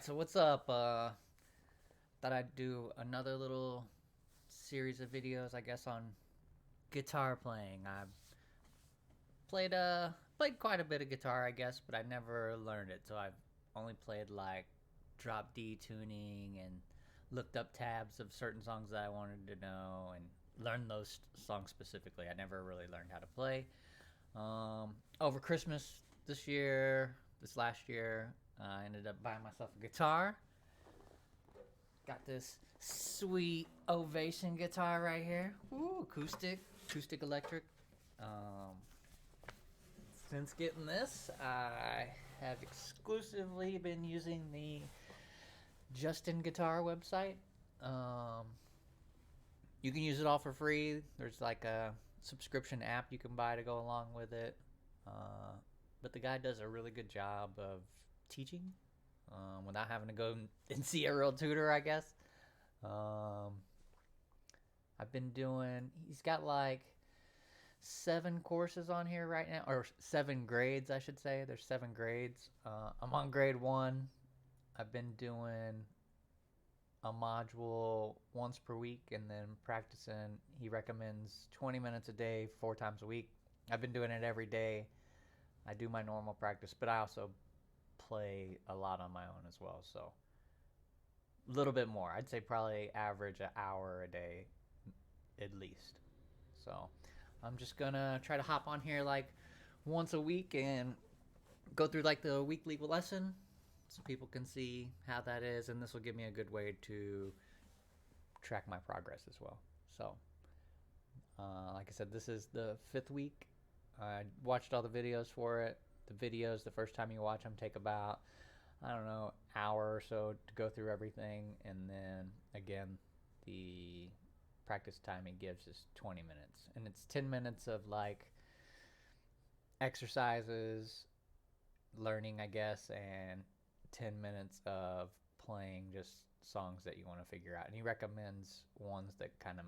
So what's up? Thought I'd do another little series of videos, I guess, on guitar playing. I've played quite a bit of guitar, I guess, but I never learned it. So I've only played like drop D tuning and looked up tabs of certain songs that I wanted to know and learned those songs specifically. I never really learned how to play. Over Christmas this last year, I ended up buying myself a guitar. Got this sweet Ovation guitar right here. Ooh, acoustic electric. Um, since getting this, I have exclusively been using the Justin Guitar website. Um, you can use it all for free. There's like a subscription app you can buy to go along with it. Uh, but the guy does a really good job of teaching without having to go and see a real tutor, I guess. Um, I've been doing. He's got like 7 courses on here right now, or 7 grades, I should say. There's 7 grades. I'm on grade 1. I've been doing a module once per week and then practicing. He recommends 20 minutes a day, 4 times a week. I've been doing it every day. I do my normal practice, but I also play a lot on my own as well. So a little bit more. I'd say probably average an hour a day at least. So I'm just gonna try to hop on here like once a week and go through like the weekly lesson so people can see how that is, and this will give me a good way to track my progress as well. So like I said, this is the 5th week. I watched all the videos for it. The videos, the first time you watch them, take about, I don't know, hour or so to go through everything, and then again, the practice time he gives is 20 minutes, and it's 10 minutes of like exercises, learning, I guess, and 10 minutes of playing just songs that you want to figure out. And he recommends ones that kind of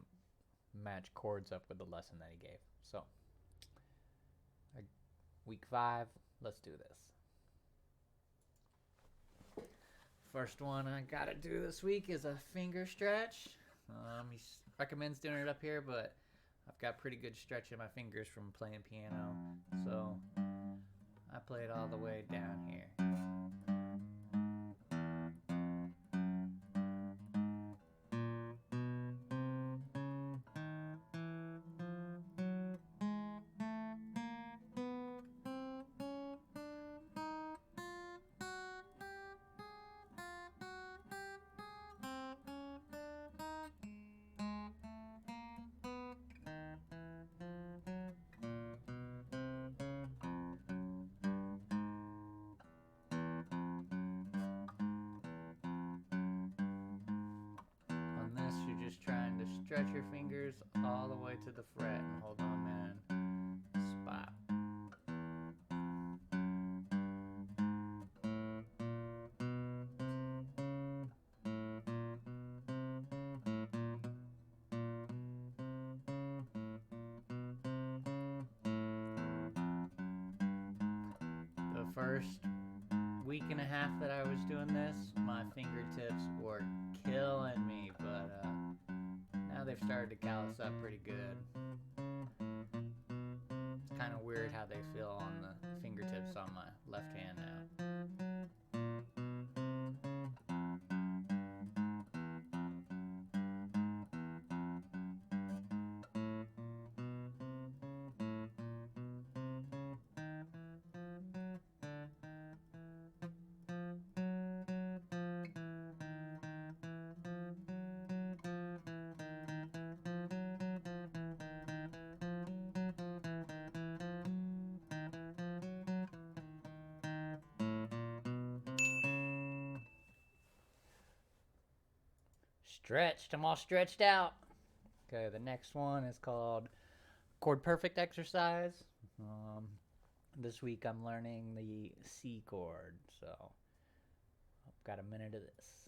match chords up with the lesson that he gave. So week 5, let's do this. First one I gotta do this week is a finger stretch. He recommends doing it up here, but I've got pretty good stretch in my fingers from playing piano, so I play it all the way down here. On this, you're just trying to stretch your fingers all the way to the fret and hold on, man. Spot. The first week and a half that I was doing this, my fingertips were killing me, but now they've started to callus up pretty good. It's kind of weird how they feel on the fingertips on my left hand now. Stretched. I'm all stretched out. Okay, the next one is called chord perfect exercise. Um, this week I'm learning the C chord, so I've got a minute of this.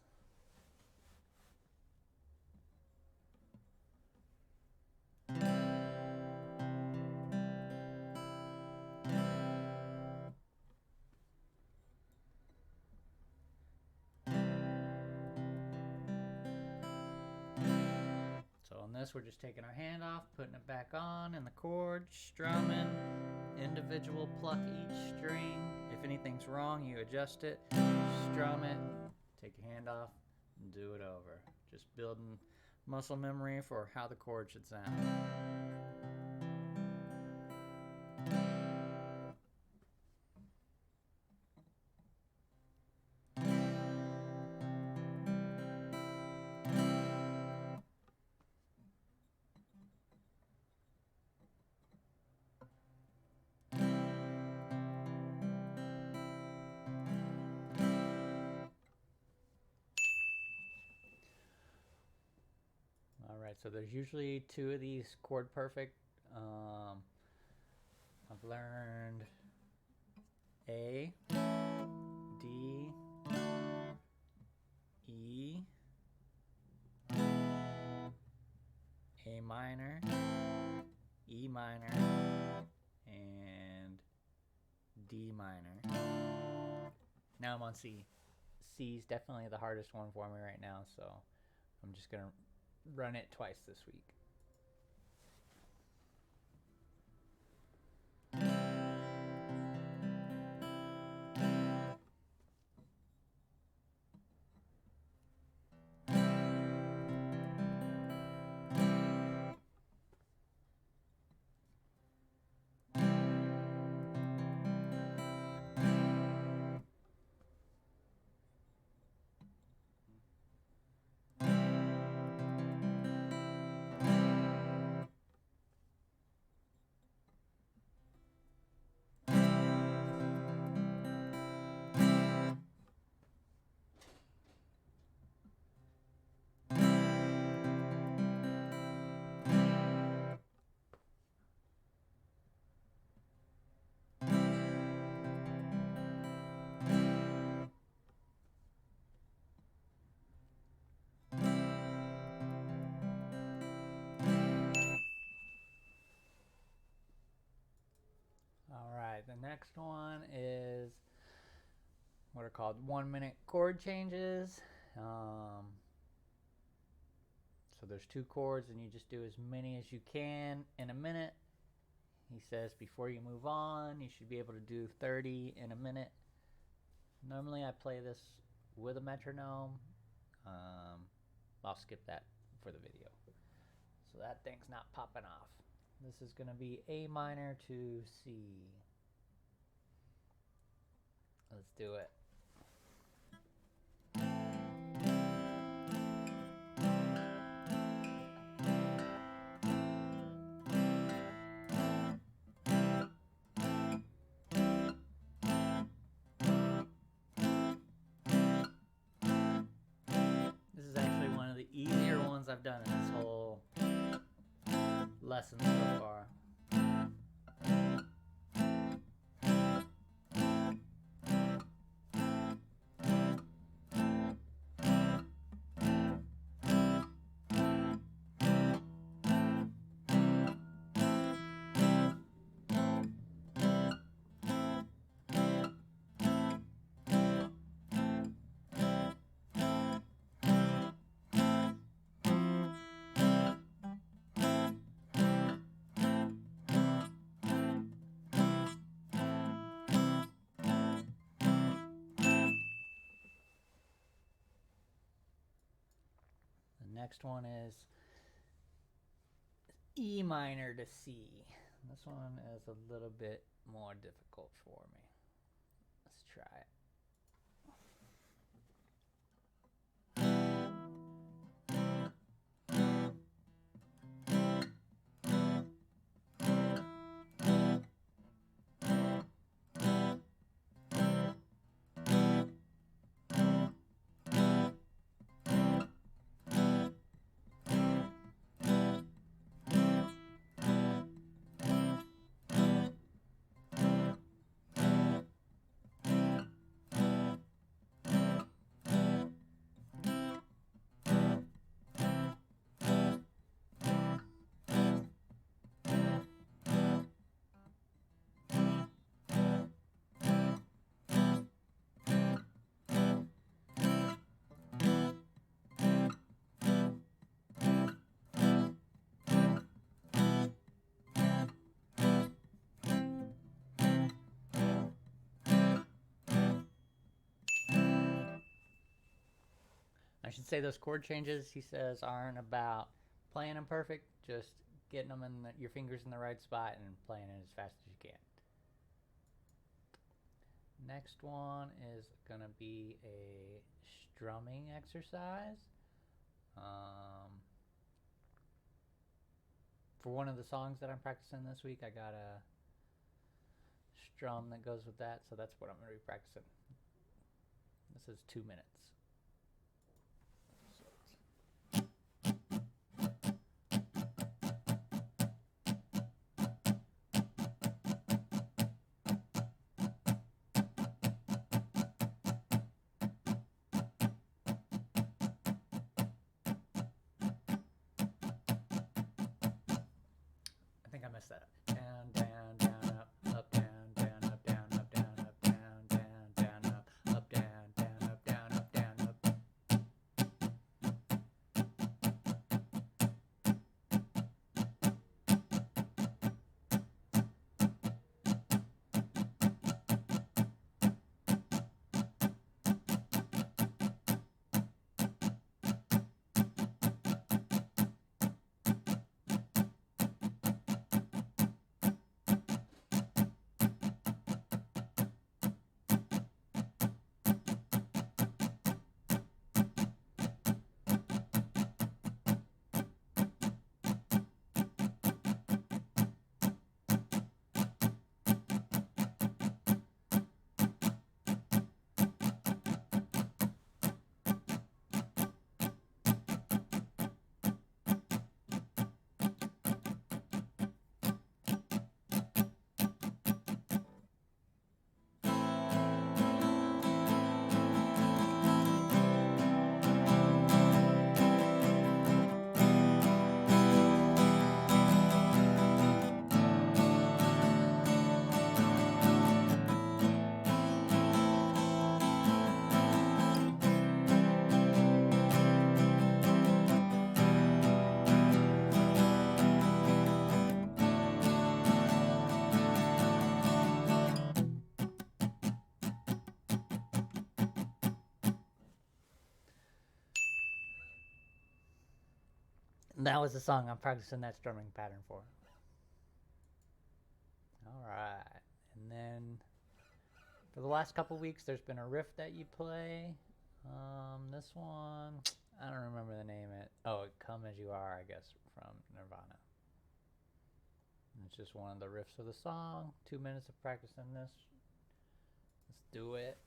on this, we're just taking our hand off, putting it back on in the chord, strumming, individual pluck each string. If anything's wrong, you adjust it, strum it, take your hand off, and do it over. Just building muscle memory for how the chord should sound. Alright, so there's usually 2 of these chord perfect. I've learned A, D, E, A minor, E minor, and D minor. Now I'm on C. C is definitely the hardest one for me right now, so I'm just gonna run it twice this week. Alright, the next one is what are called 1-minute chord changes. So there's 2 chords and you just do as many as you can in a minute. He says before you move on, you should be able to do 30 in a minute. Normally I play this with a metronome. I'll skip that for the video. So that thing's not popping off. This is going to be A minor to C. Let's do it. This is actually one of the easier ones I've done in this whole lesson so far. Next one is E minor to C. This one is a little bit more difficult for me. Let's try it. should say those chord changes, he says, aren't about playing them perfect, just getting them in your fingers in the right spot and playing it as fast as you can. Next one is going to be a strumming exercise. For one of the songs that I'm practicing this week, I got a strum that goes with that, so that's what I'm going to be practicing. This is 2 minutes. I think I messed that up. Down, down, down, up, down, down, up, down, up, down, up, down, down, down, up, down, down, up, down, up, down, up. And that was the song I'm practicing that strumming pattern for. Alright. And then for the last couple weeks, there's been a riff that you play. This one, I don't remember the name of it. Oh, Come As You Are, I guess, from Nirvana. And it's just one of the riffs of the song. 2 minutes of practicing this. Let's do it.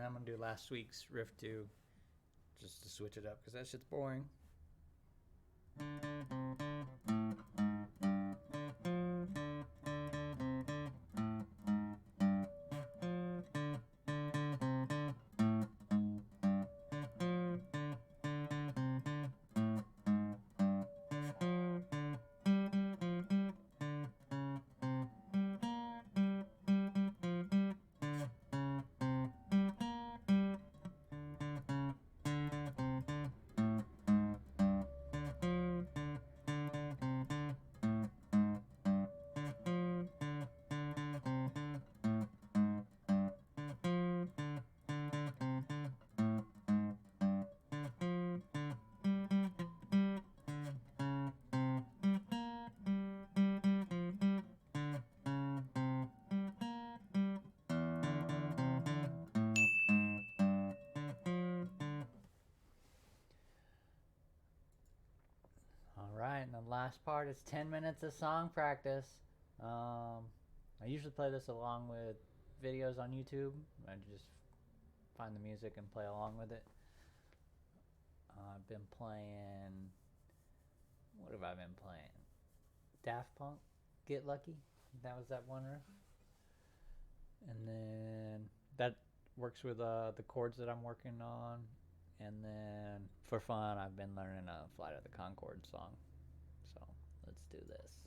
I'm gonna do last week's riff too, just to switch it up because that shit's boring. last part is 10 minutes of song practice. I usually play this along with videos on YouTube. I just find the music and play along with it. I've been playing. What have I been playing? Daft Punk, Get Lucky. That was that one riff. And then that works with the chords that I'm working on. And then for fun, I've been learning a Flight of the Conchords song. So let's do this.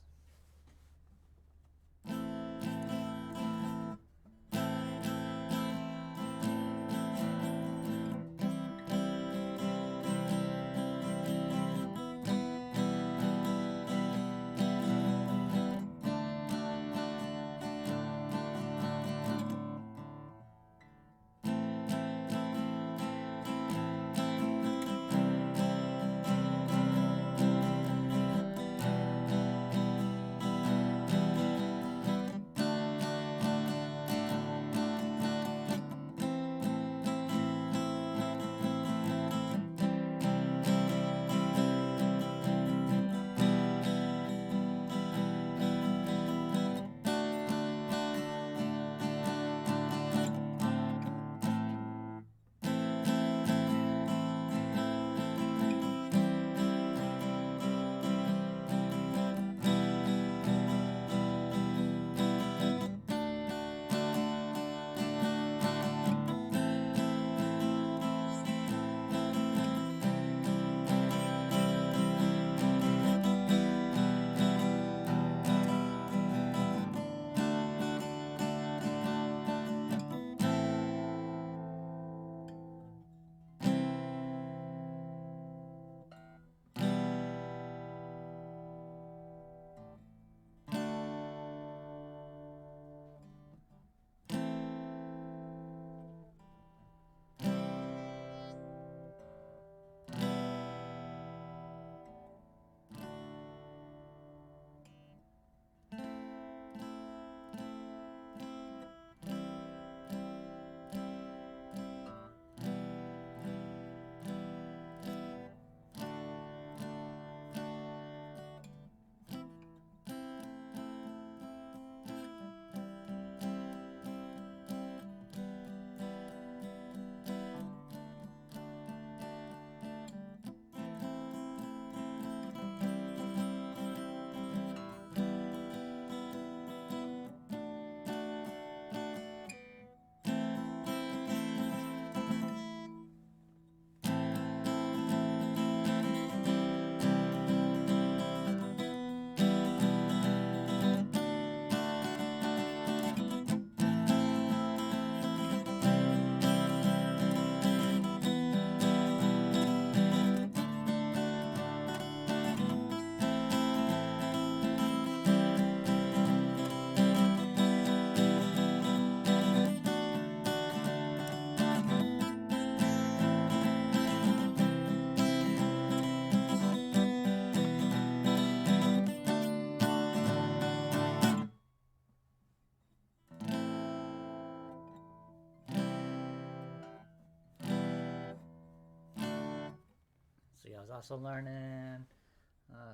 See, I was also learning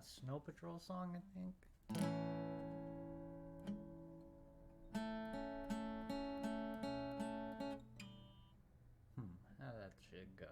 Snow Patrol song, I think. How that should go.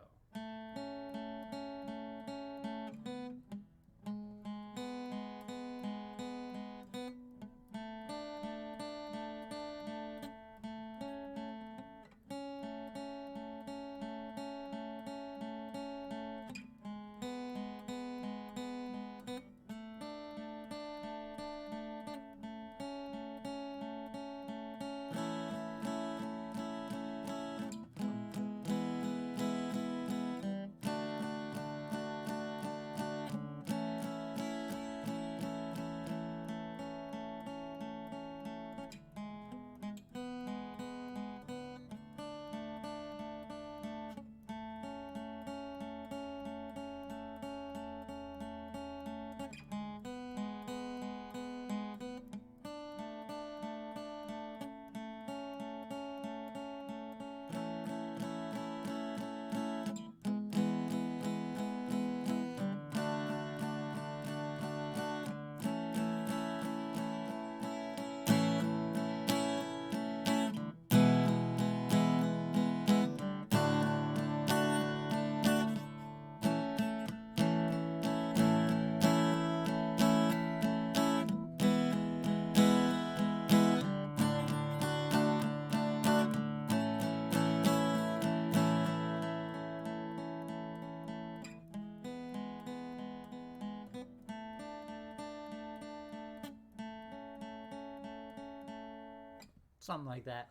something like that.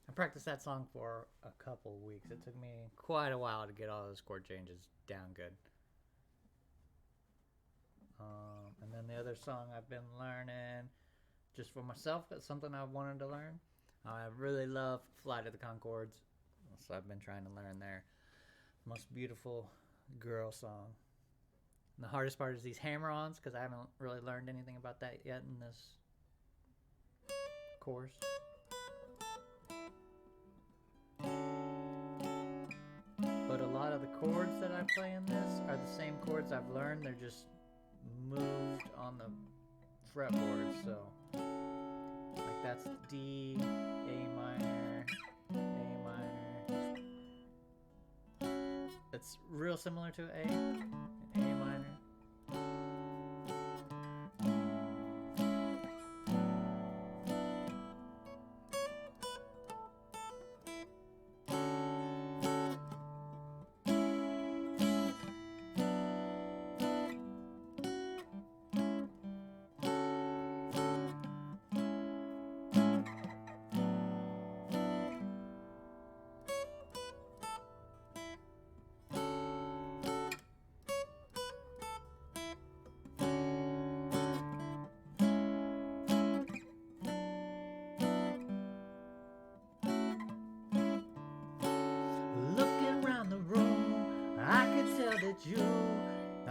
I practiced that song for a couple weeks. It took me quite a while to get all those chord changes down good. And then the other song I've been learning just for myself, that's something I wanted to learn. I really love Flight of the Conchords, so I've been trying to learn their most beautiful girl song. And the hardest part is these hammer-ons, because I haven't really learned anything about that yet in this course. But a lot of the chords that I play in this are the same chords I've learned. They're just moved on the fretboard. So, like that's D, A minor, A minor. It's real similar to A minor. That you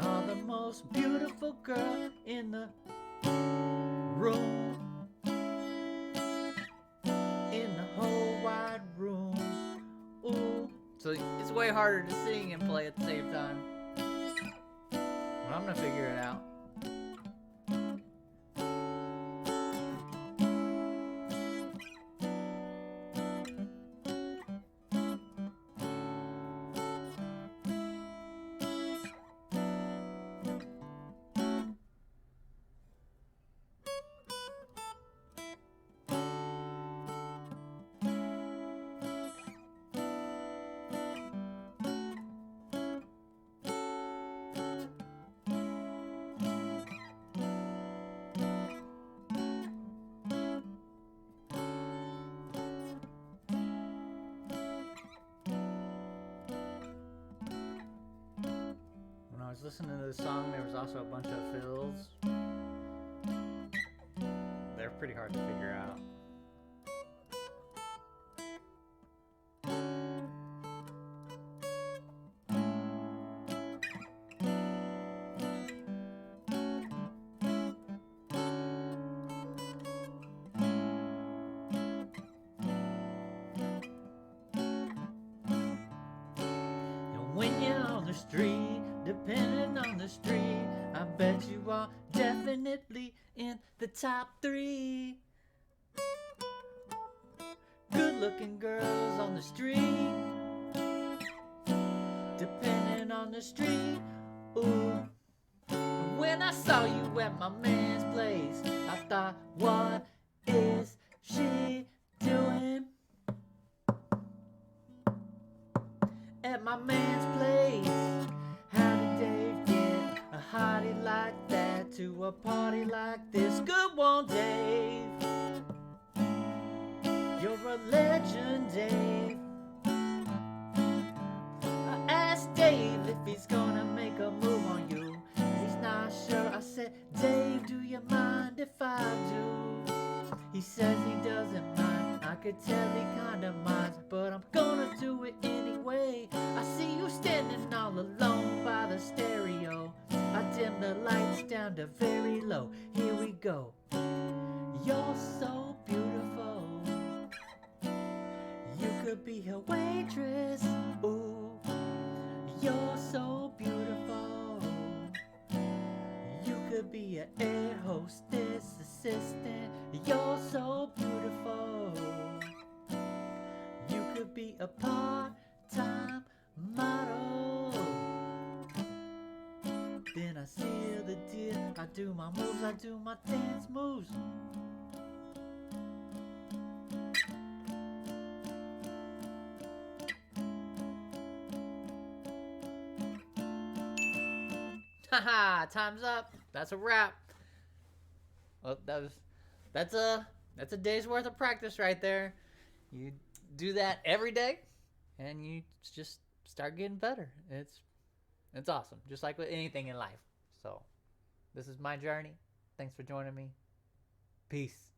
are the most beautiful girl in the room, in the whole wide room. Ooh. So it's way harder to sing and play at the same time. But I'm gonna figure it out. When I was listening to the song, there was also a bunch of fills. They're pretty hard to figure out. And when you're on the street, depending on the street, I bet you are definitely in the top 3. Good looking girls on the street, depending on the street. Ooh. When I saw you at my man's place, I thought, what is she doing at my man's place? How did Dave get a hottie like that to a party like this? Good one, Dave. You're a legend, Dave. I asked Dave if he's gonna make a move on you. He's not sure. I said, Dave, do you mind if I do? He says he doesn't mind. I could tell he kinda minds, but I'm gonna do it anyway. I see you standing all alone by the stereo. I dim the lights down to very low. Here we go. You're so beautiful. You could be a waitress. Ooh. You're so beautiful. You could be an air hostess assistant. You're so beautiful. You could be a part-time model. Then I seal the deal. I do my moves, I do my dance moves. Haha, time's up. that's a wrap. Well, that's a day's worth of practice right there. You do that every day, and you just start getting better. It's awesome, just like with anything in life. So, this is my journey. Thanks for joining me. Peace.